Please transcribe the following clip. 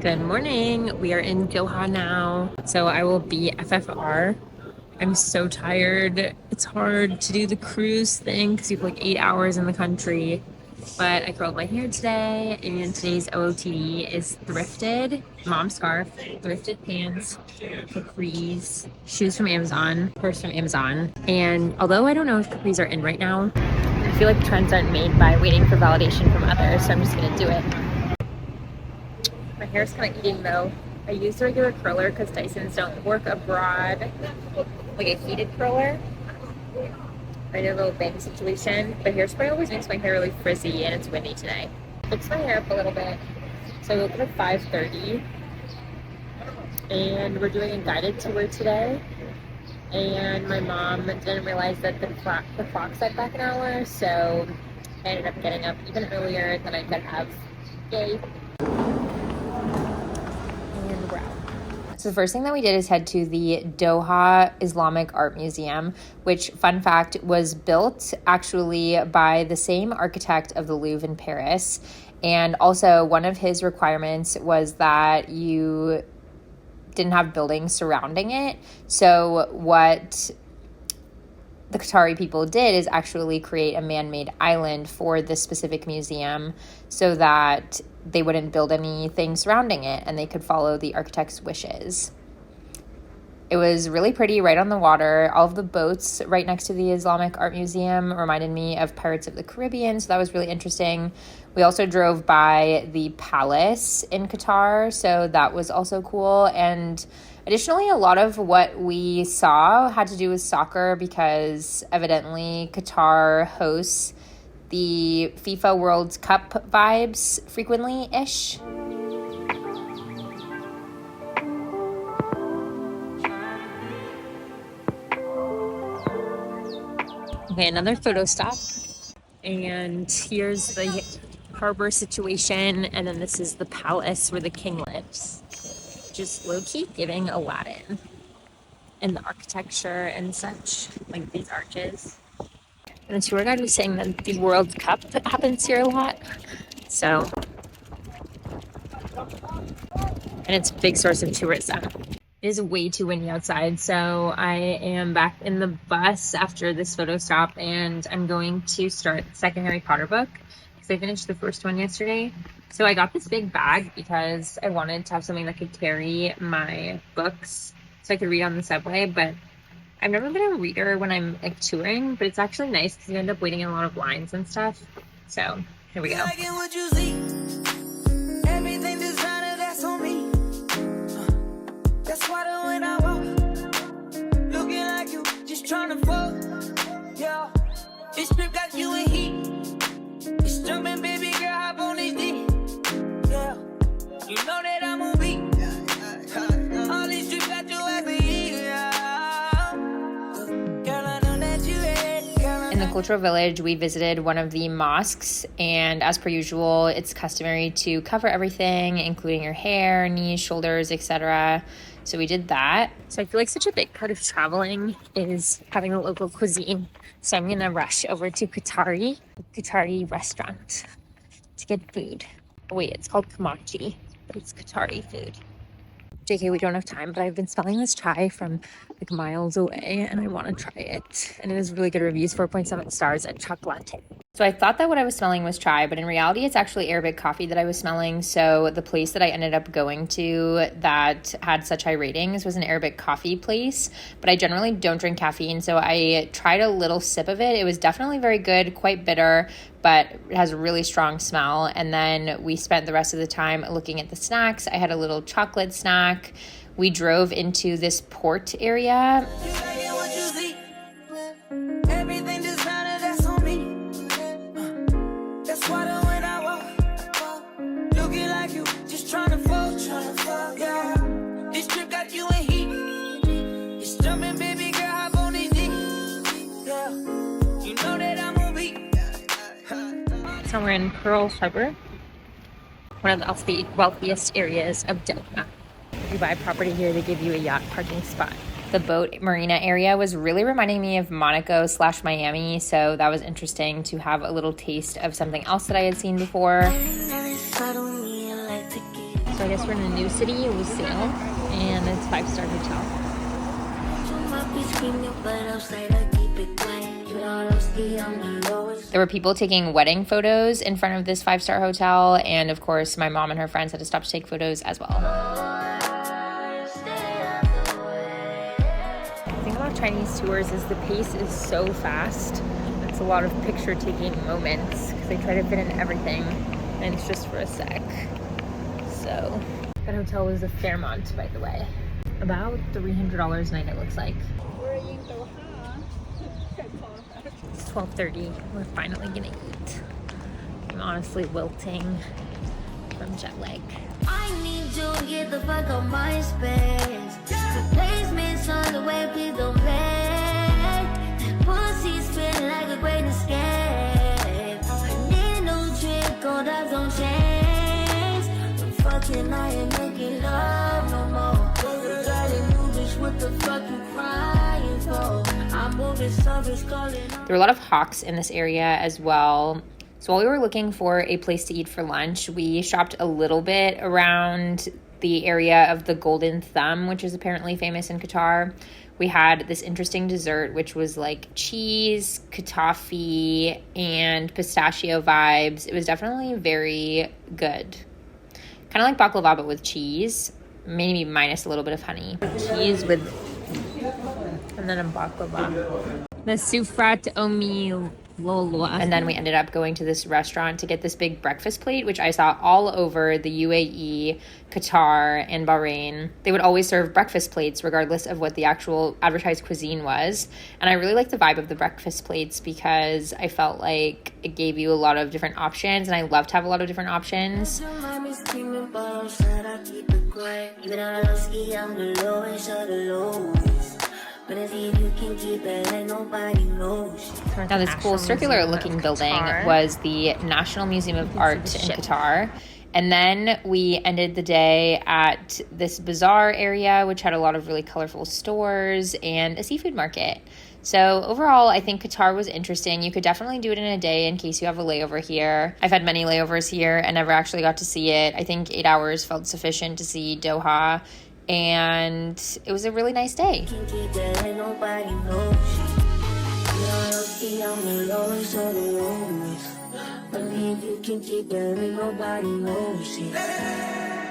Good morning. We are in Doha now. So I will be FFR. I'm so tired. It's hard to do the cruise thing because you have like 8 hours in the country. But I curled my hair today, and today's OOTD is thrifted mom scarf, thrifted pants, capris, shoes from Amazon, purse from Amazon. And although I don't know if capris are in right now, I feel like trends aren't made by waiting for validation from others, so I'm just gonna do it. My hair's kind of eating though. I use a regular curler because Dysons don't work abroad, like a heated curler. I did a little bang situation, but hairspray always makes my hair really frizzy, and it's windy today. Fix my hair up a little bit. So I woke up at 5:30, and we're doing a guided tour today. And my mom didn't realize that the clock set back an hour, so I ended up getting up even earlier than I could have. Yay. So the first thing that we did is head to the Doha Islamic Art Museum, which, fun fact, was built actually by the same architect of the Louvre in Paris. And also one of his requirements was that you didn't have buildings surrounding it. So what the Qatari people did is actually create a man-made island for this specific museum so that they wouldn't build anything surrounding it and they could follow the architect's wishes. It was really pretty, right on the water. All of the boats right next to the Islamic Art Museum reminded me of Pirates of the Caribbean, so that was really interesting. We also drove by the palace in Qatar, so that was also cool. And additionally, a lot of what we saw had to do with soccer because evidently Qatar hosts the FIFA World Cup vibes frequently-ish. Okay, another photo stop. And here's the harbor situation, and then this is the palace where the king lives. Just low-key giving Aladdin. And the architecture and such, like these arches. And the tour guide was saying that the World Cup happens here a lot. So, and it's a big source of tourism. It is way too windy outside, so I am back in the bus after this photo stop, and I'm going to start the second Harry Potter book because I finished the first one yesterday. So I got this big bag because I wanted to have something that could carry my books so I could read on the subway, but I've never been a reader when I'm like touring, but it's actually nice because you end up waiting in a lot of lines and stuff. So here we go. Everything designer, that's on me. That's why when I walk, looking like you, just trying to fuck. Yeah, this trip got you in heat. It's jumping, baby girl, hop on this D. Yeah, you know that I'm on beat. All these trips got you happy. In the cultural village, we visited one of the mosques, and as per usual, it's customary to cover everything, including your hair, knees, shoulders, etc. So we did that. So I feel like such a big part of traveling is having a local cuisine. So I'm gonna rush over to Qatari restaurant to get food. Oh, wait, it's called Kamachi, but it's Qatari food. JK, we don't have time, but I've been smelling this chai from like miles away and I want to try it. And it has really good reviews, 4.7 stars at Chocolate. So I thought that what I was smelling was chai, but in reality, it's actually Arabic coffee that I was smelling. So the place that I ended up going to that had such high ratings was an Arabic coffee place, but I generally don't drink caffeine. So I tried a little sip of it. It was definitely very good, quite bitter, but it has a really strong smell. And then we spent the rest of the time looking at the snacks. I had a little chocolate snack. We drove into this port area. So we're in Pearl Harbor, one of the wealthiest areas of Doha. If you buy property here, they give you a yacht parking spot. The boat marina area was really reminding me of Monaco/Miami, so that was interesting to have a little taste of something else that I had seen before. So I guess we're in a new city, Lucille, and it's 5-star hotel. There were people taking wedding photos in front of this 5-star hotel, and of course my mom and her friends had to stop to take photos as well. The thing about Chinese tours is the pace is so fast. It's a lot of picture taking moments because they try to fit in everything, and it's just for a sec. So that hotel was a Fairmont, by the way. About $300 a night, it looks like. We're in Doha. It's 12:30. We're finally gonna eat. I'm honestly wilting from jet lag. I need you to get the fuck on my space. Replacements on the way, please don't play. Pussy spin like a great escape. I need a new trick, gold eyes don't change. I'm fucking, I ain't making love no more. Got a new bitch, what the fuck you crying for? I'm moving service calling. There were a lot of hawks in this area as well. So while we were looking for a place to eat for lunch, we shopped a little bit around the area of the Golden Thumb, which is apparently famous in Qatar. We had this interesting dessert, which was like cheese, katafi, and pistachio vibes. It was definitely very good. Kind of like baklava, but with cheese, maybe minus a little bit of honey. Cheese with, and then a baklava. The soufrat au lolo. And then we ended up going to this restaurant to get this big breakfast plate, which I saw all over the UAE, Qatar, and Bahrain. They would always serve breakfast plates regardless of what the actual advertised cuisine was. And I really liked the vibe of the breakfast plates because I felt like it gave you a lot of different options, and I love to have a lot of different options. But if you can keep it, ain't nobody knows. Now, this cool circular looking building was the National Museum of Art in Qatar. And then we ended the day at this bazaar area, which had a lot of really colorful stores and a seafood market. So overall, I think Qatar was interesting. You could definitely do it in a day in case you have a layover here. I've had many layovers here and never actually got to see it. I think 8 hours felt sufficient to see Doha. And it was a really nice day. Believe you can keep it, nobody knows it.